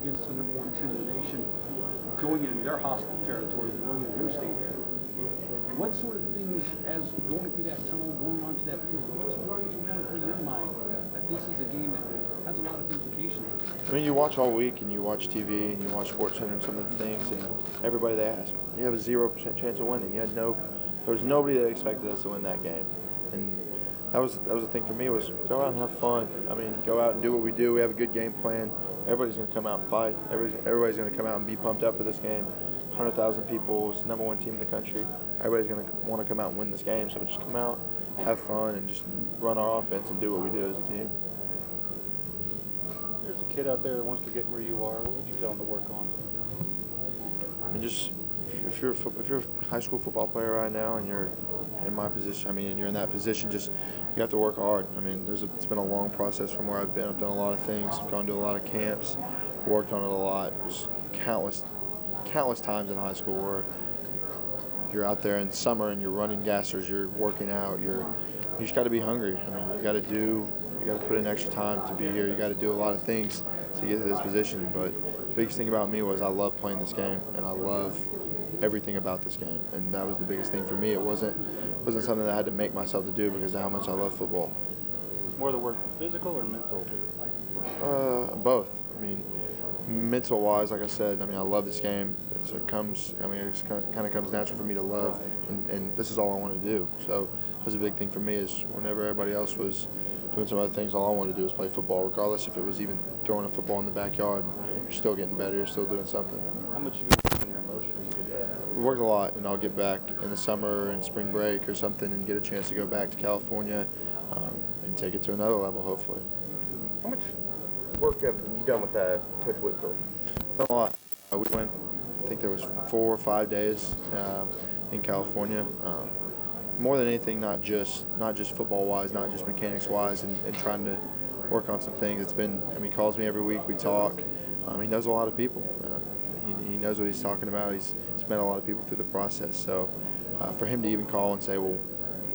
against the number one team in the nation, going into their hostile territory, going into their stadium. What sort of things, as going through that tunnel, going onto that field, what's running through your mind that this is a game that has a lot of implications? I mean, you watch all week, and you watch TV, and you watch SportsCenter and some of the things, and everybody they ask, you have a 0% chance of winning. There was nobody that expected us to win that game, and that was the thing for me, was go out and have fun. I mean, go out and do what we do. We have a good game plan. Everybody's going to come out and fight. Everybody's going to come out and be pumped up for this game. 100,000 people, it's the number one team in the country. Everybody's going to want to come out and win this game, so just come out, have fun, and just run our offense and do what we do as a team. There's a kid out there that wants to get where you are. What would you tell him to work on? I mean, just if you're a high school football player right now and you're in my position, and you're in that position, just you have to work hard. I mean, it's been a long process from where I've been. I've done a lot of things. I've gone to a lot of camps, worked on it a lot. There's countless times in high school where you're out there in summer and you're running gassers, you're working out, you just got to be hungry. I mean, you got to put in extra time to be here. You got to do a lot of things to get to this position. But the biggest thing about me was I love playing this game, and I love everything about this game, and that was the biggest thing for me. It wasn't something that I had to make myself to do because of how much I love football. More the work physical or mental? Both. I mean, mental-wise, like I said, I love this game. So it kind of comes natural for me to love, and this is all I want to do. So that was a big thing for me, is whenever everybody else was doing some other things, all I wanted to do was play football, regardless if it was even throwing a football in the backyard. You're still getting better. You're still doing something. How much have you worked on your emotions? We worked a lot, and I'll get back in the summer and spring break or something and get a chance to go back to California and take it to another level, hopefully. How much work have you done with Coach Whitfield? Done a lot. We went, I think there was 4 or 5 days in California. More than anything, not just football-wise, not just mechanics-wise, and trying to work on some things. It's been, he calls me every week. We talk. He knows a lot of people. He knows what he's talking about. He's met a lot of people through the process. So for him to even call and say, well,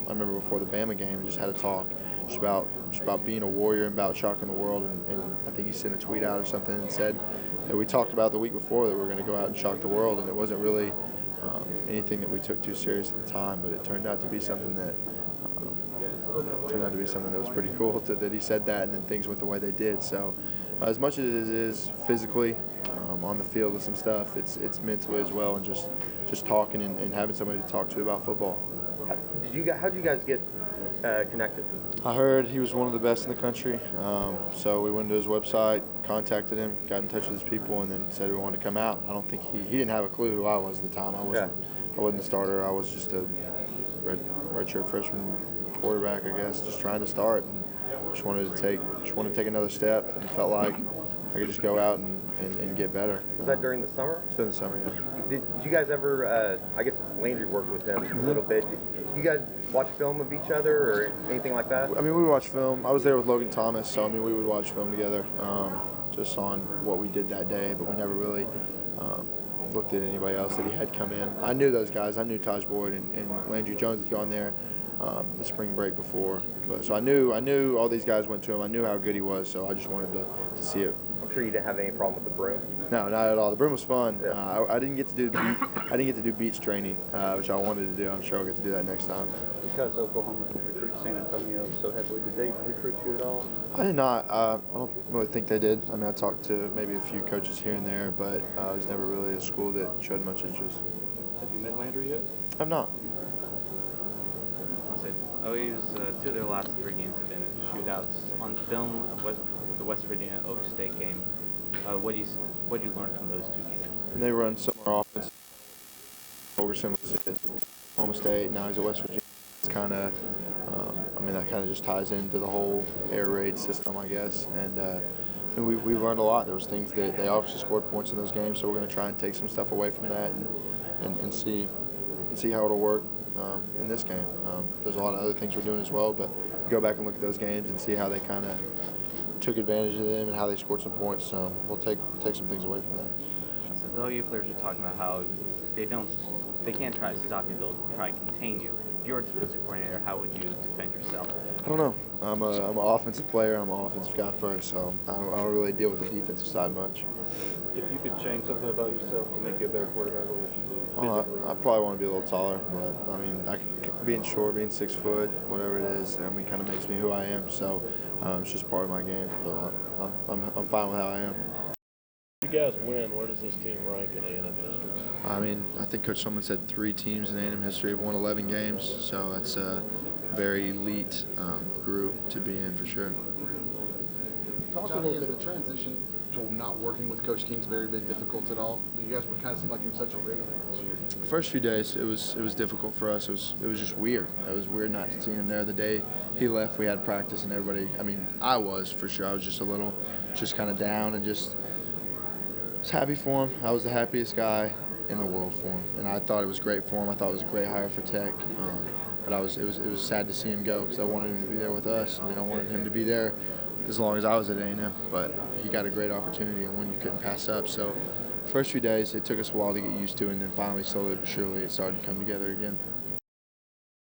I remember before the Bama game, we just had a talk just about being a warrior and about shocking the world. And I think he sent a tweet out or something and said that we talked about the week before that we were going to go out and shock the world, and it wasn't really anything that we took too serious at the time, but it turned out to be something that was pretty cool that he said that, and then things went the way they did. So as much as it is physically on the field with some stuff, it's mentally as well, and just talking and having somebody to talk to about football. How did you guys get connected? I heard he was one of the best in the country, so we went to his website, contacted him, got in touch with his people, and then said we wanted to come out. I don't think he didn't have a clue who I was at the time. I wasn't a starter. I was just a redshirt freshman quarterback, I guess, just trying to start, and just wanted to take another step, and felt like I could just go out and get better. Was that during the summer? It's during the summer, yeah. Did you guys ever, I guess Landry worked with him a little bit. Did you guys watch film of each other or anything like that? We watched film. I was there with Logan Thomas, so we would watch film together just on what we did that day, but we never really looked at anybody else that he had come in. I knew those guys. I knew Taj Boyd and Landry Jones had gone there the spring break before. So I knew all these guys went to him. I knew how good he was, so I just wanted to see it. I'm sure you didn't have any problem with the broom. No, not at all. The broom was fun. Yeah. I didn't get to do beach training, which I wanted to do. I'm sure I'll get to do that next time. Because Oklahoma recruits San Antonio so heavily, did they recruit you at all? I did not. I don't really think they did. I talked to maybe a few coaches here and there, but it was never really a school that showed much interest. Have you met Landry yet? I've not. OU's 2 of their last 3 games have been shootouts. On film of the West Virginia Oak State game, what do you learn from those 2 games? And they run similar offense. Ferguson was at Oklahoma State, now he's at West Virginia. It's kind of, that kind of just ties into the whole air raid system, I guess. And we learned a lot. There was things that they obviously scored points in those games, so we're going to try and take some stuff away from that and see how it'll work in this game. There's a lot of other things we're doing as well, but go back and look at those games and see how they kind of took advantage of them and how they scored some points. We'll take some things away from that. So the OU players are talking about how they can't try to stop you, they'll try to contain you. If you were a defensive coordinator, how would you defend yourself? I don't know. I'm an offensive player. I'm an offensive guy first, so I don't really deal with the defensive side much. If you could change something about yourself to make you a better quarterback, what would you do? I probably want to be a little taller, but I mean, being short, being 6 foot, whatever it is, I mean, kind of makes me who I am. So it's just part of my game. So I'm fine with how I am. If you guys win, where does this team rank in A&M history? I mean, I think Coach Someone said 3 teams in A&M history have won 11 games, so it's a very elite group to be in for sure. Johnny, has the transition to not working with Coach Kingsbury been difficult at all? You guys kind of seem like you're in such a rhythm this year. The first few days, it was difficult for us. It was just weird. It was weird not seeing him there. The day he left, we had practice, and everybody. I mean, I was for sure. I was just a little, just kind of down, and just was happy for him. I was the happiest guy in the world for him, and I thought it was great for him. I thought it was a great hire for Tech. But it was sad to see him go because I wanted him to be there with us. I mean, I wanted him to be there as long as I was at A&M, but he got a great opportunity and one you couldn't pass up. So first few days, it took us a while to get used to, and then finally, slowly but surely, it started to come together again.